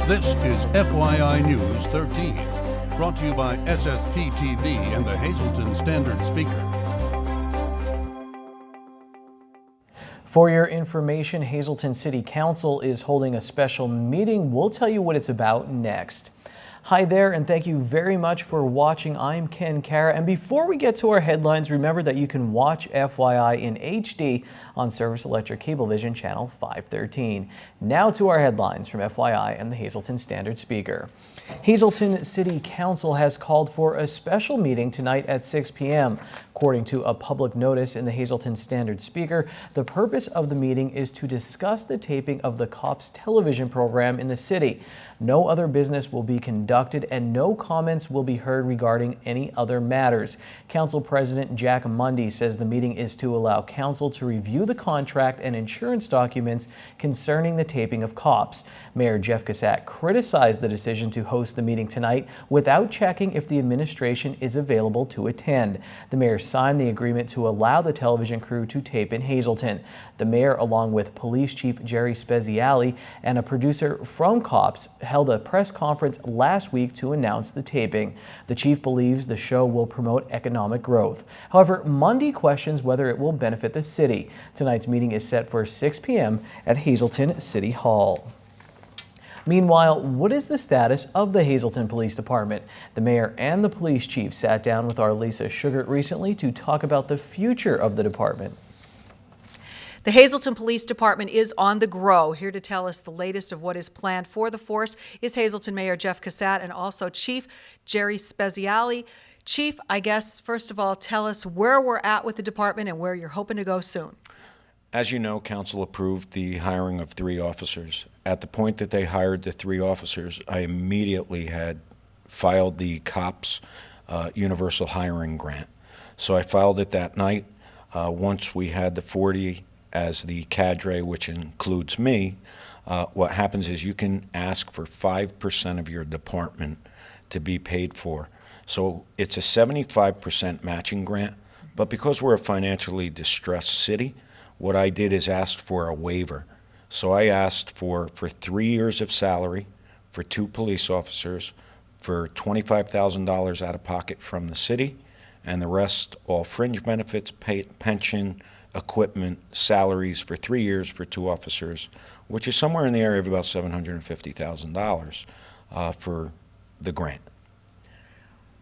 This is FYI News 13, brought to you by SSP TV and the Hazleton Standard Speaker. For your information, Hazleton City Council is holding a special meeting. We'll tell you what it's about next. Hi there, and thank you very much for watching. I'm Ken Kara, and before we get to our headlines, remember that you can watch FYI in HD on Service Electric Cablevision Channel 513. Now to our headlines from FYI and the Hazleton Standard Speaker. Hazleton City Council has called for a special meeting tonight at 6 p.m. According to a public notice in the Hazleton Standard Speaker, the purpose of the meeting is to discuss the taping of the Cops television program in the city. No other business will be conducted and no comments will be heard regarding any other matters. Council President Jack Mundy says the meeting is to allow council to review the contract and insurance documents concerning the taping of Cops. Mayor Jeff Cassatt criticized the decision to host the meeting tonight without checking if the administration is available to attend. The mayor signed the agreement to allow the television crew to tape in Hazleton. The mayor, along with Police Chief Jerry Speziale and a producer from Cops, held a press conference last week to announce the taping. The chief believes the show will promote economic growth. However, Mundy questions whether it will benefit the city. Tonight's meeting is set for 6 p.m. at Hazleton City Hall. Meanwhile, what is the status of the Hazleton Police Department? The mayor and the police chief sat down with our Lisa Sugart recently to talk about the future of the department. The Hazleton Police Department is on the grow. Here to tell us the latest of what is planned for the force is Hazleton Mayor Jeff Cassatt and also Chief Jerry Speziale. Chief, I guess, first of all, tell us where we're at with the department and where you're hoping to go soon. As you know, Council approved the hiring of 3 officers. At the point that they hired the 3 officers, I immediately had filed the COPS Universal Hiring Grant. So I filed it that night. Once we had the 40 as the cadre, which includes me, what happens is you can ask for 5% of your department to be paid for. So it's a 75% matching grant, but because we're a financially distressed city, what I did is asked for a waiver. So I asked for 3 years of salary for 2 police officers, for $25,000 out of pocket from the city, and the rest all fringe benefits, pension, equipment, salaries for 3 years for 2 officers, which is somewhere in the area of about $750,000 for the grant.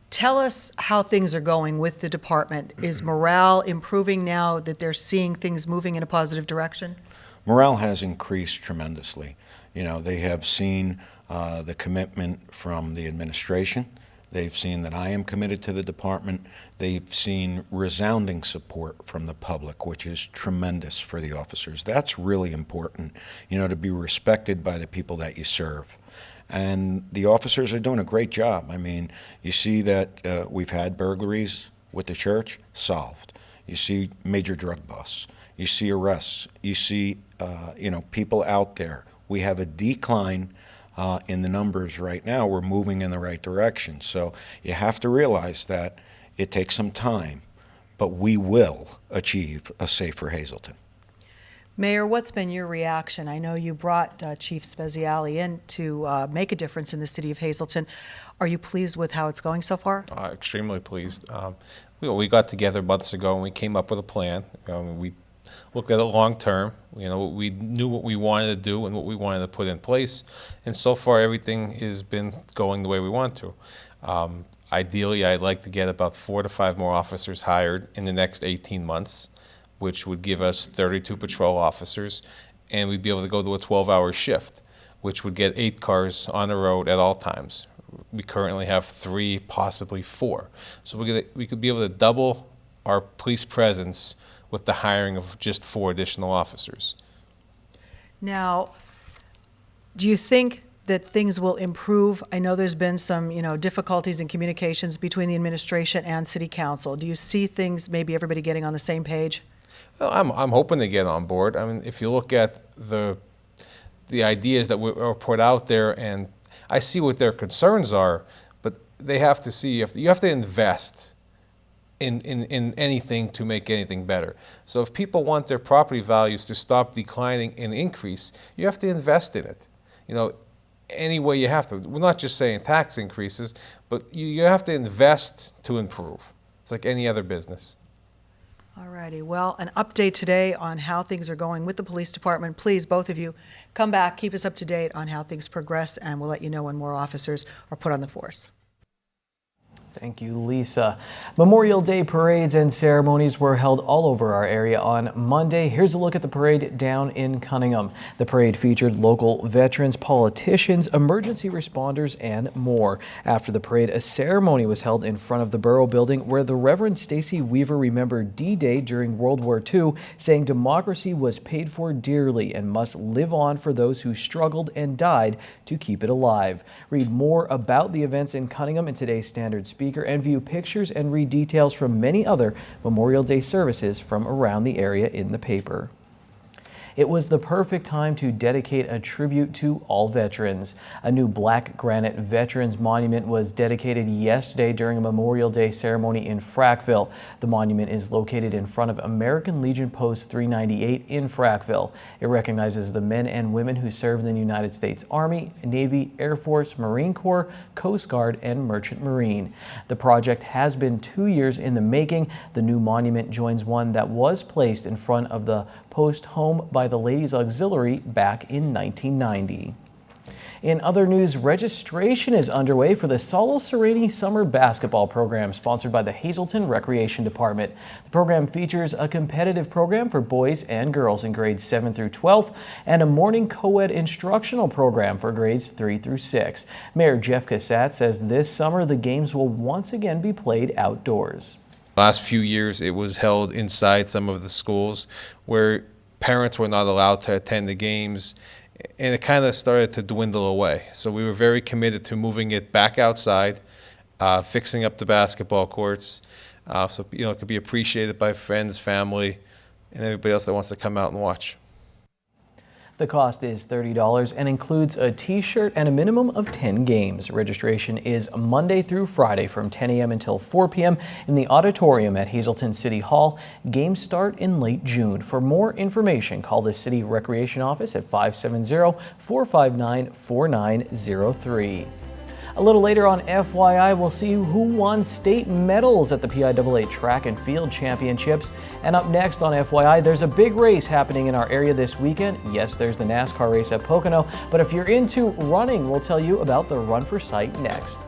Tell us how things are going with the department. Is morale improving now that they're seeing things moving in a positive direction? Morale has increased tremendously. You know, they have seen the commitment from the administration. They've seen that I am committed to the department. They've seen resounding support from the public, which is tremendous for the officers. That's really important, you know, to be respected by the people that you serve. And the officers are doing a great job. I mean, you see that we've had burglaries with the church, solved. You see major drug busts. You see arrests. You see, you know, people out there. We have a decline in the numbers right now. We're moving in the right direction. So you have to realize that it takes some time, but we will achieve a safer Hazleton. Mayor, what's been your reaction? I know you brought Chief Speziale in to make a difference in the city of Hazleton. Are you pleased with how it's going so far? Extremely pleased. We got together months ago and we came up with a plan. We looked at it long term. You know, we knew what we wanted to do and what we wanted to put in place, and so far everything has been going the way we want to. Ideally, I'd like to get about 4 to 5 more officers hired in the next 18 months. Which would give us 32 patrol officers, and we'd be able to go to a 12-hour shift, which would get 8 cars on the road at all times. We currently have 3, possibly 4. So we could be able to double our police presence with the hiring of just 4 additional officers. Now, do you think that things will improve? I know there's been some, difficulties in communications between the administration and city council. Do you see things, maybe everybody getting on the same page? Well, I'm hoping to get on board. I mean, if you look at the ideas that were put out there, and I see what their concerns are, but they have to see, you have to invest in anything to make anything better. So if people want their property values to stop declining and increase, you have to invest in it. any way you have to. We're not just saying tax increases, but you have to invest to improve. It's like any other business. All righty. Well, an update today on how things are going with the police department. Please, both of you, come back, keep us up to date on how things progress, and we'll let you know when more officers are put on the force. Thank you, Lisa. Memorial Day parades and ceremonies were held all over our area on Monday. Here's a look at the parade down in Cunningham. The parade featured local veterans, politicians, emergency responders, and more. After the parade, a ceremony was held in front of the Borough Building where the Reverend Stacy Weaver remembered D-Day during World War II, saying democracy was paid for dearly and must live on for those who struggled and died to keep it alive. Read more about the events in Cunningham in today's Standard Speaker and view pictures and read details from many other Memorial Day services from around the area in the paper. It was the perfect time to dedicate a tribute to all veterans. A new black granite veterans monument was dedicated yesterday during a Memorial Day ceremony in Frackville. The monument is located in front of American Legion Post 398 in Frackville. It recognizes the men and women who served in the United States Army, Navy, Air Force, Marine Corps, Coast Guard, and Merchant Marine. The project has been 2 years in the making. The new monument joins one that was placed in front of the post home by the Ladies Auxiliary back in 1990. In other news, registration is underway for the Solo Sereni Summer Basketball Program sponsored by the Hazleton Recreation Department. The program features a competitive program for boys and girls in grades 7 through 12 and a morning co-ed instructional program for grades 3 through 6. Mayor Jeff Cassatt says this summer the games will once again be played outdoors. Last few years it was held inside some of the schools where parents were not allowed to attend the games, and it kind of started to dwindle away. So we were very committed to moving it back outside, fixing up the basketball courts, so it could be appreciated by friends, family, and everybody else that wants to come out and watch. The cost is $30 and includes a t-shirt and a minimum of 10 games. Registration is Monday through Friday from 10 a.m. until 4 p.m. in the auditorium at Hazleton City Hall. Games start in late June. For more information, call the City Recreation Office at 570-459-4903. A little later on FYI, we'll see who won state medals at the PIAA Track and Field Championships. And up next on FYI, there's a big race happening in our area this weekend. Yes, there's the NASCAR race at Pocono, but if you're into running, we'll tell you about the Run for Sight next.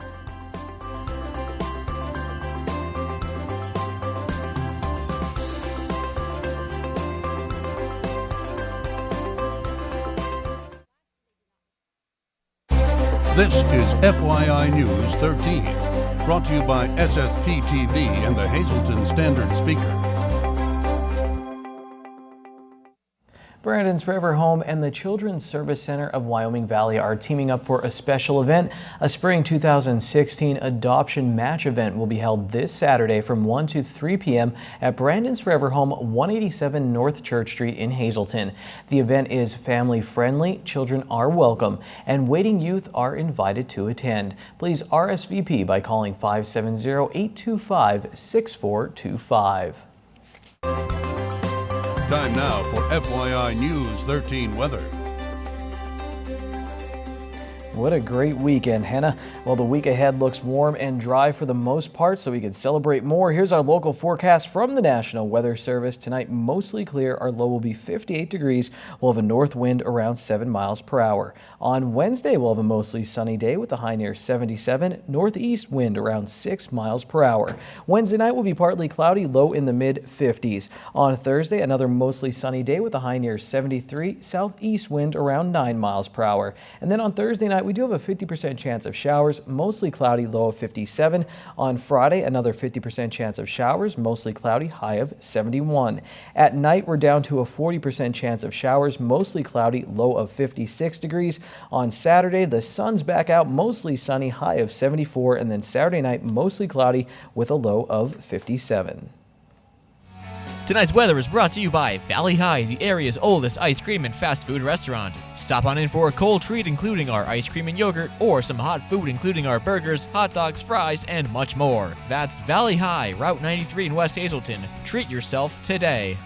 This is FYI News 13, brought to you by SSP TV and the Hazleton Standard Speaker. Brandon's Forever Home and the Children's Service Center of Wyoming Valley are teaming up for a special event. A spring 2016 adoption match event will be held this Saturday from 1 to 3 p.m. at Brandon's Forever Home, 187 North Church Street in Hazleton. The event is family friendly, children are welcome, and waiting youth are invited to attend. Please RSVP by calling 570-825-6425. Time now for FYI News 13 weather. What a great weekend, Hannah. Well, the week ahead looks warm and dry for the most part, so we can celebrate more. Here's our local forecast from the National Weather Service. Tonight, mostly clear. Our low will be 58 degrees. We'll have a north wind around 7 miles per hour. On Wednesday, we'll have a mostly sunny day with a high near 77. Northeast wind around 6 miles per hour. Wednesday night will be partly cloudy, low in the mid-50s. On Thursday, another mostly sunny day with a high near 73. Southeast wind around 9 miles per hour. And then on Thursday night, we do have a 50% chance of showers, mostly cloudy, low of 57. On Friday, another 50% chance of showers, mostly cloudy, high of 71. At night, we're down to a 40% chance of showers, mostly cloudy, low of 56 degrees. On Saturday, the sun's back out, mostly sunny, high of 74. And then Saturday night, mostly cloudy with a low of 57. Tonight's weather is brought to you by Valley High, the area's oldest ice cream and fast food restaurant. Stop on in for a cold treat including our ice cream and yogurt, or some hot food including our burgers, hot dogs, fries, and much more. That's Valley High, Route 93 in West Hazleton. Treat yourself today.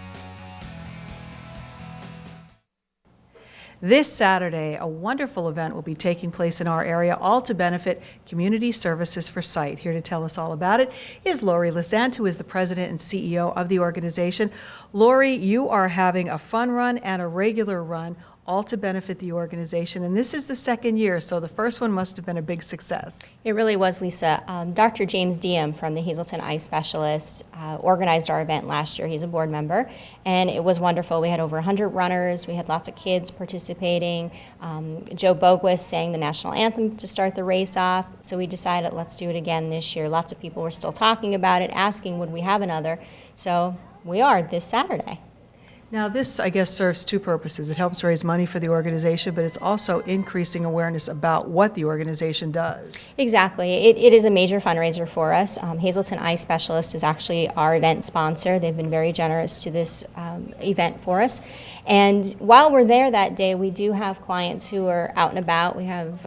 This Saturday, a wonderful event will be taking place in our area, all to benefit Community Services for Sight. Here to tell us all about it is Lori Lissant, who is the president and CEO of the organization. Lori, you are having a fun run and a regular run, all to benefit the organization. And this is the second year, so the first one must have been a big success. It really was, Lisa. Dr. James Diem from the Hazleton Eye Specialist organized our event last year. He's a board member, and it was wonderful. We had over 100 runners. We had lots of kids participating. Joe Bogues sang the national anthem to start the race off, so we decided let's do it again this year. Lots of people were still talking about it, asking would we have another. So we are this Saturday. Now, this, I guess, serves two purposes. It helps raise money for the organization, but it's also increasing awareness about what the organization does. Exactly. It is a major fundraiser for us. Hazleton Eye Specialist is actually our event sponsor. They've been very generous to this event for us. And while we're there that day, we do have clients who are out and about. We have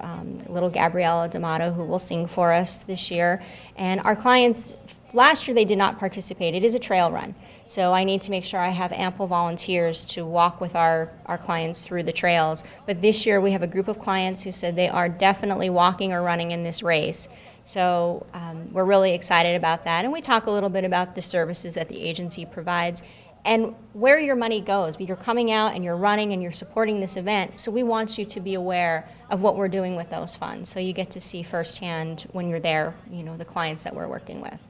little Gabriella D'Amato who will sing for us this year. And our clients, last year they did not participate. It is a trail run. So I need to make sure I have ample volunteers to walk with our clients through the trails. But this year we have a group of clients who said they are definitely walking or running in this race. So we're really excited about that. And we talk a little bit about the services that the agency provides and where your money goes. But you're coming out and you're running and you're supporting this event. So we want you to be aware of what we're doing with those funds. So you get to see firsthand when you're there, you know, the clients that we're working with.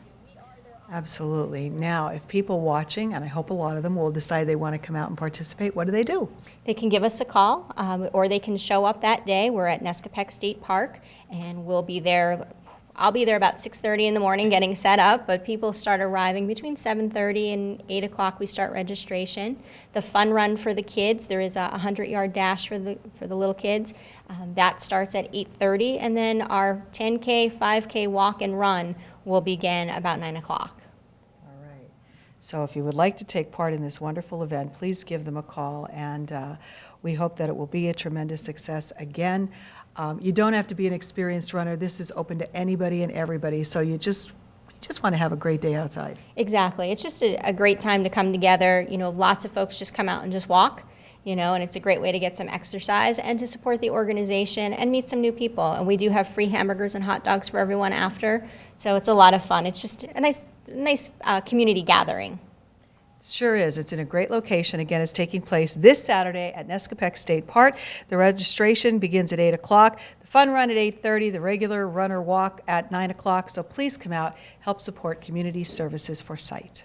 Absolutely. Now, if people watching, and I hope a lot of them will decide they want to come out and participate, what do they do? They can give us a call, or they can show up that day. We're at Nescopec State Park, and we'll be there. I'll be there about 6:30 in the morning getting set up, but people start arriving between 7:30 and 8 o'clock. We start registration. The fun run for the kids, there is a 100-yard dash for the little kids. That starts at 8:30, and then our 10K, 5K walk and run will begin about 9 o'clock. All right. So if you would like to take part in this wonderful event, please give them a call, and we hope that it will be a tremendous success. Again, you don't have to be an experienced runner. This is open to anybody and everybody, so you just want to have a great day outside. Exactly. It's just a great time to come together. You know, lots of folks just come out and just walk, you know, and it's a great way to get some exercise and to support the organization and meet some new people. And we do have free hamburgers and hot dogs for everyone after, so it's a lot of fun. It's just a nice community gathering. Sure is. It's in a great location. Again, it's taking place this Saturday at Nescopec State Park. The registration begins at 8 o'clock. The fun run at 8:30, the regular runner walk at 9 o'clock. So please come out, help support Community Services for Sight.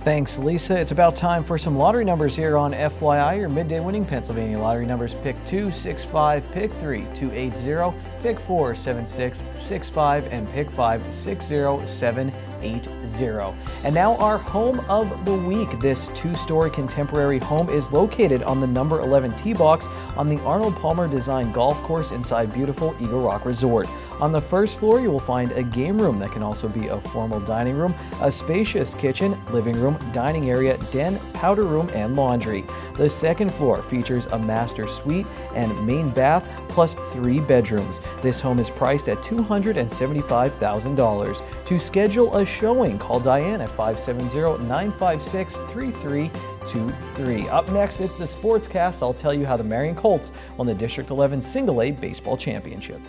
Thanks, Lisa. It's about time for some lottery numbers here on FYI. Your midday winning Pennsylvania lottery numbers: pick 2, 6, 5, pick 3, 280, pick 4, 7, 6, 6, 5, and pick 5, 6, 0, 7, 8, 0. And now our home of the week. This two-story contemporary home is located on the number 11 tee box on the Arnold Palmer Design Golf Course inside beautiful Eagle Rock Resort. On the first floor, you will find a game room that can also be a formal dining room, a spacious kitchen, living room, dining area, den, powder room, and laundry. The second floor features a master suite and main bath, plus 3 bedrooms. This home is priced at $275,000. To schedule a showing, call Diane at 570-956-3323. Up next, it's the Sportscast. I'll tell you how the Marion Colts won the District 11 Single A Baseball Championship.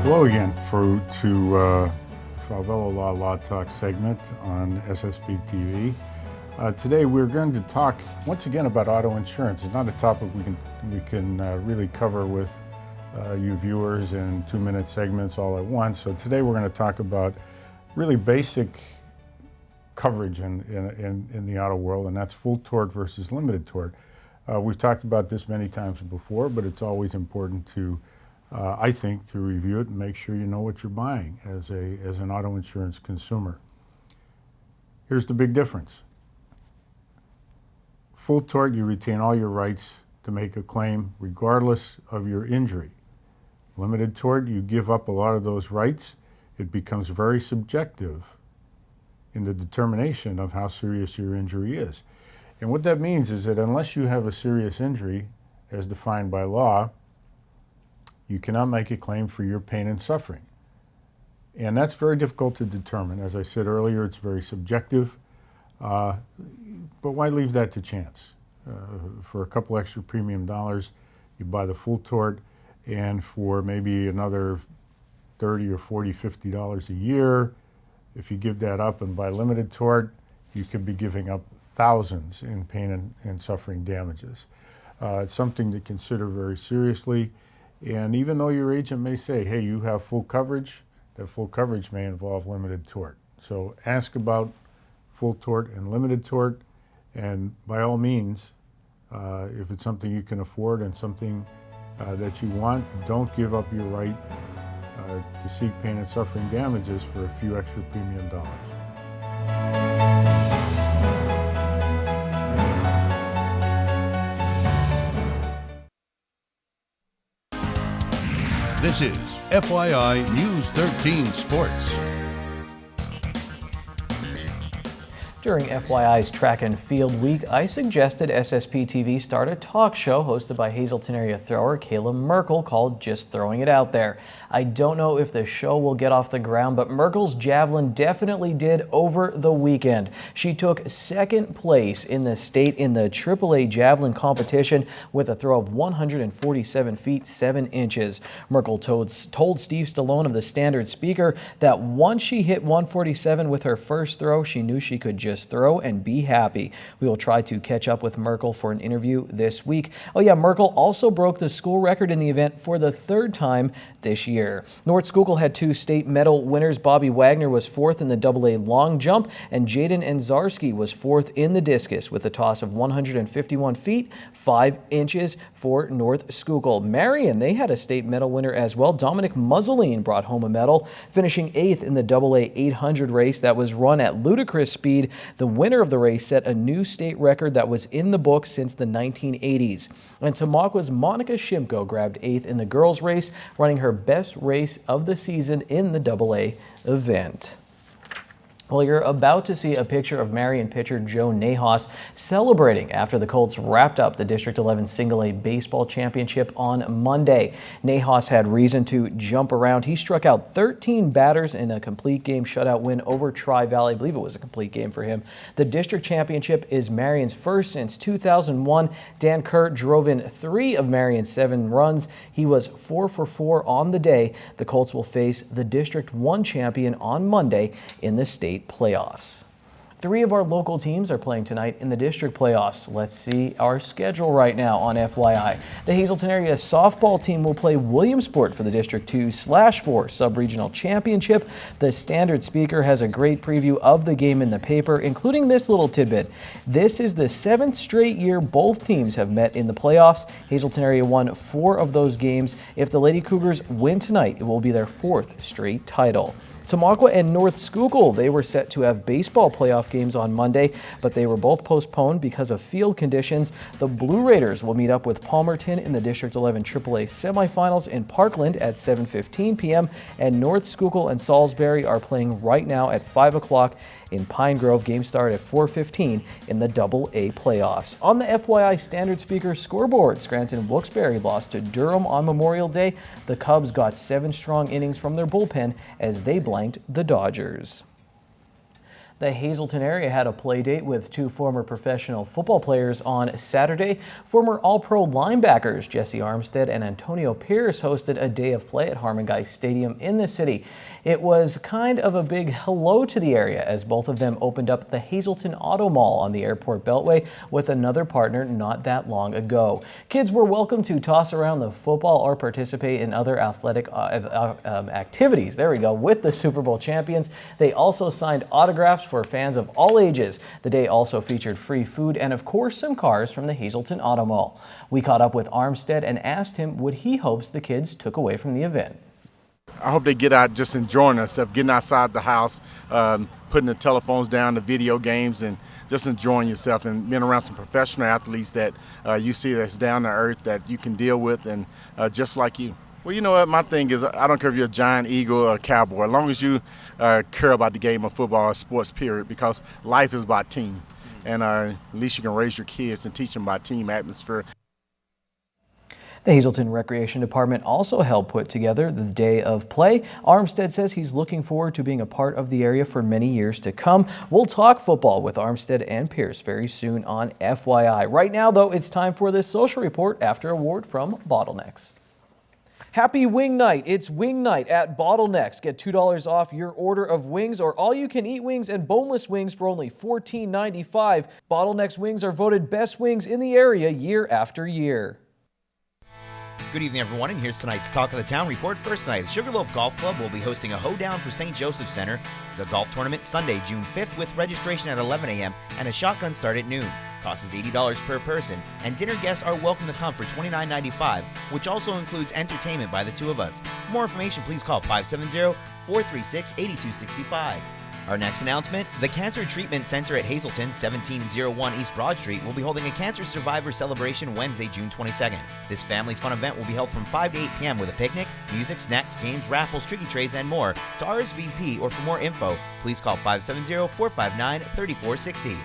Hello again to Falvello Law Talk segment on SSP TV. Today we're going to talk once again about auto insurance. It's not a topic we can really cover with you viewers in 2-minute segments all at once. So today we're going to talk about really basic coverage in the auto world, and that's full tort versus limited tort. We've talked about this many times before, but it's always important to I think, to review it and make sure you know what you're buying as an auto insurance consumer. Here's the big difference. Full tort, you retain all your rights to make a claim regardless of your injury. Limited tort, you give up a lot of those rights. It becomes very subjective in the determination of how serious your injury is. And what that means is that unless you have a serious injury, as defined by law, you cannot make a claim for your pain and suffering. And that's very difficult to determine. As I said earlier, it's very subjective. But why leave that to chance? For a couple extra premium dollars, you buy the full tort, and for maybe another $30 or $40, $50 a year, if you give that up and buy limited tort, you could be giving up thousands in pain and suffering damages. It's something to consider very seriously. And even though your agent may say, hey, you have full coverage, that full coverage may involve limited tort. So ask about full tort and limited tort, and by all means, if it's something you can afford and something that you want, don't give up your right to seek pain and suffering damages for a few extra premium dollars. This is FYI News 13 Sports. During FYI's Track and Field Week, I suggested SSP TV start a talk show hosted by Hazleton area thrower Kayla Merkel called Just Throwing It Out There. I don't know if the show will get off the ground, but Merkel's javelin definitely did over the weekend. She took second place in the state in the AAA javelin competition with a throw of 147 feet 7 inches. Merkel told Steve Stallone of the Standard Speaker that once she hit 147 with her first throw, she knew she could just throw and be happy. We will try to catch up with Merkel for an interview this week. Oh yeah, Merkel also broke the school record in the event for the third time this year. North Schuylkill had 2 state medal winners. Bobby Wagner was 4th in the AA long jump, and Jaden Enzarski was 4th in the discus with a toss of 151 feet 5 inches for North Schuylkill. Marion, they had a state medal winner as well. Dominic Mussolini brought home a medal, finishing 8th in the AA 800 race that was run at ludicrous speed. The winner of the race set a new state record that was in the books since the 1980s. And Tamaqua's Monica Shimko grabbed 8th in the girls race, running her best race of the season in the AA event. Well, you're about to see a picture of Marion pitcher Joe Nahas celebrating after the Colts wrapped up the District 11 Single A Baseball Championship on Monday. Nahas had reason to jump around. He struck out 13 batters in a complete game shutout win over Tri-Valley. I believe it was a complete game for him. The District Championship is Marion's first since 2001. Dan Kerr drove in 3 of Marion's 7 runs. He was 4 for 4 on the day. The Colts will face the District 1 champion on Monday in the state playoffs. 3 of our local teams are playing tonight in the district playoffs. Let's see our schedule right now on FYI. The Hazleton area softball team will play Williamsport for the District 2/4 Sub-Regional Championship. The Standard Speaker has a great preview of the game in the paper, including this little tidbit. This is the 7th straight year both teams have met in the playoffs. Hazleton area won 4 of those games. If the Lady Cougars win tonight, it will be their 4th straight title. Tamaqua and North Schuylkill, they were set to have baseball playoff games on Monday, but they were both postponed because of field conditions. The Blue Raiders will meet up with Palmerton in the District 11 AAA semifinals in Parkland at 7:15 p.m. and North Schuylkill and Salisbury are playing right now at 5 o'clock in Pine Grove. Game start at 4:15 in the AA playoffs. On the FYI Standard Speaker scoreboard, Scranton Wilkes-Barre lost to Durham on Memorial Day. The Cubs got 7 strong innings from their bullpen as they blanked the Dodgers. The Hazleton area had a play date with 2 former professional football players on Saturday. Former All-Pro linebackers Jesse Armstead and Antonio Pierce hosted a day of play at Harmon Guy Stadium in the city. It was kind of a big hello to the area as both of them opened up the Hazleton Auto Mall on the Airport Beltway with another partner not that long ago. Kids were welcome to toss around the football or participate in other athletic activities. There we go, with the Super Bowl champions. They also signed autographs for fans of all ages. The day also featured free food and, of course, some cars from the Hazleton Auto Mall. We caught up with Armstead and asked him what he hopes the kids took away from the event. I hope they get out just enjoying themselves, getting outside the house, putting the telephones down, the video games, and just enjoying yourself and being around some professional athletes that you see that's down to earth that you can deal with and just like you. Well, you know what, my thing is I don't care if you're a Giant, Eagle, or a Cowboy, as long as you care about the game of football or sports, period, because life is about team. And at least you can raise your kids and teach them about team atmosphere. The Hazleton Recreation Department also helped put together the Day of Play. Armstead says he's looking forward to being a part of the area for many years to come. We'll talk football with Armstead and Pierce very soon on FYI. Right now, though, it's time for this social report after a word from Bottlenecks. Happy Wing Night. It's Wing Night at Bottlenecks. Get $2 off your order of wings or all-you-can-eat wings and boneless wings for only $14.95. Bottlenecks wings are voted best wings in the area year after year. Good evening, everyone, and here's tonight's Talk of the Town report. First tonight, the Sugarloaf Golf Club will be hosting a hoedown for St. Joseph Center. It's a golf tournament Sunday, June 5th, with registration at 11 a.m. and a shotgun start at noon. Cost is $80 per person, and dinner guests are welcome to come for $29.95, which also includes entertainment by the two of us. For more information, please call 570-436-8265. Our next announcement, the Cancer Treatment Center at Hazleton, 1701 East Broad Street, will be holding a Cancer Survivor Celebration Wednesday, June 22nd. This family fun event will be held from 5 to 8 p.m. with a picnic, music, snacks, games, raffles, tricky trays, and more. To RSVP or for more info, please call 570-459-3460.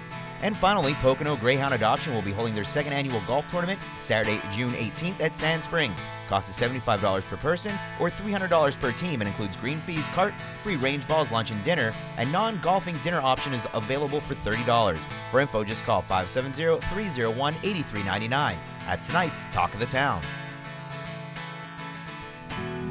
And finally, Pocono Greyhound Adoption will be holding their second annual golf tournament Saturday, June 18th at Sand Springs. Cost is $75 per person or $300 per team and includes green fees, cart, free range balls, lunch and dinner, and non-golfing dinner option is available for $30. For info, just call 570-301-8399. That's tonight's Talk of the Town.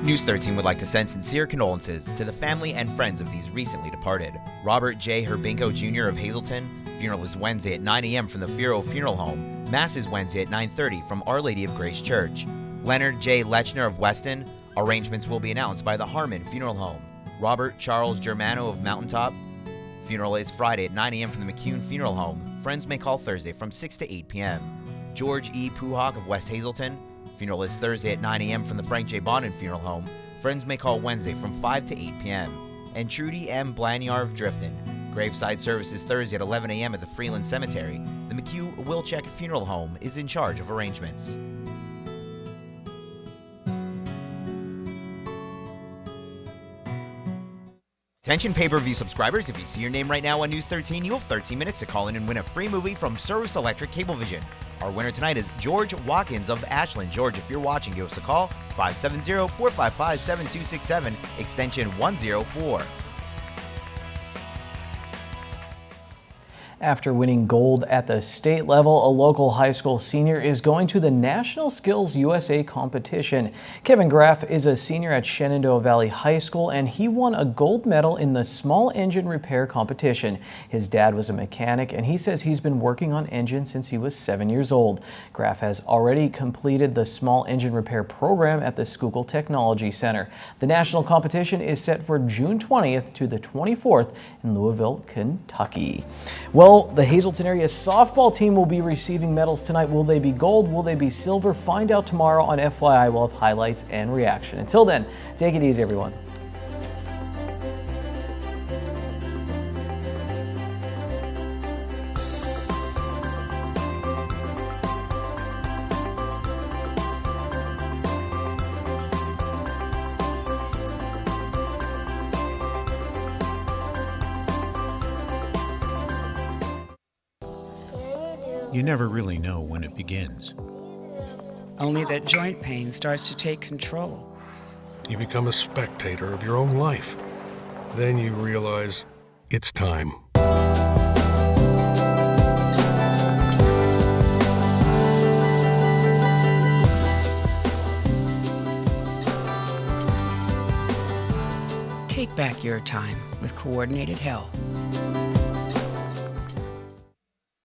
News 13 would like to send sincere condolences to the family and friends of these recently departed. Robert J. Herbinko Jr. of Hazleton. Funeral is Wednesday at 9 a.m. from the Firo Funeral Home. Mass is Wednesday at 9:30 from Our Lady of Grace Church. Leonard J. Lechner of Weston. Arrangements will be announced by the Harmon Funeral Home. Robert Charles Germano of Mountaintop. Funeral is Friday at 9 a.m. from the McCune Funeral Home. Friends may call Thursday from 6 to 8 p.m. George E. Puhawk of West Hazleton. Funeral is Thursday at 9 a.m. from the Frank J. Bonin Funeral Home. Friends may call Wednesday from 5 to 8 p.m. And Trudy M. Blanyar of Drifton. Graveside service is Thursday at 11 a.m. at the Freeland Cemetery. The McHugh Wilczek Funeral Home is in charge of arrangements. Attention pay-per-view subscribers, if you see your name right now on News 13, you have 13 minutes to call in and win a free movie from Service Electric Cablevision. Our winner tonight is George Watkins of Ashland. George, if you're watching, give us a call, 570-455-7267, extension 104. After winning gold at the state level, a local high school senior is going to the National Skills USA competition. Kevin Graff is a senior at Shenandoah Valley High School, and he won a gold medal in the small engine repair competition. His dad was a mechanic, and he says he's been working on engines since he was 7 years old. Graff has already completed the small engine repair program at the Schuylkill Technology Center. The national competition is set for June 20th to the 24th in Louisville, Kentucky. Well, the Hazleton area softball team will be receiving medals tonight. Will they be gold? Will they be silver? Find out tomorrow on FYI. We'll have highlights and reaction. Until then, take it easy, everyone. You never really know when it begins. Only that joint pain starts to take control. You become a spectator of your own life. Then you realize it's time. Take back your time with Coordinated Health.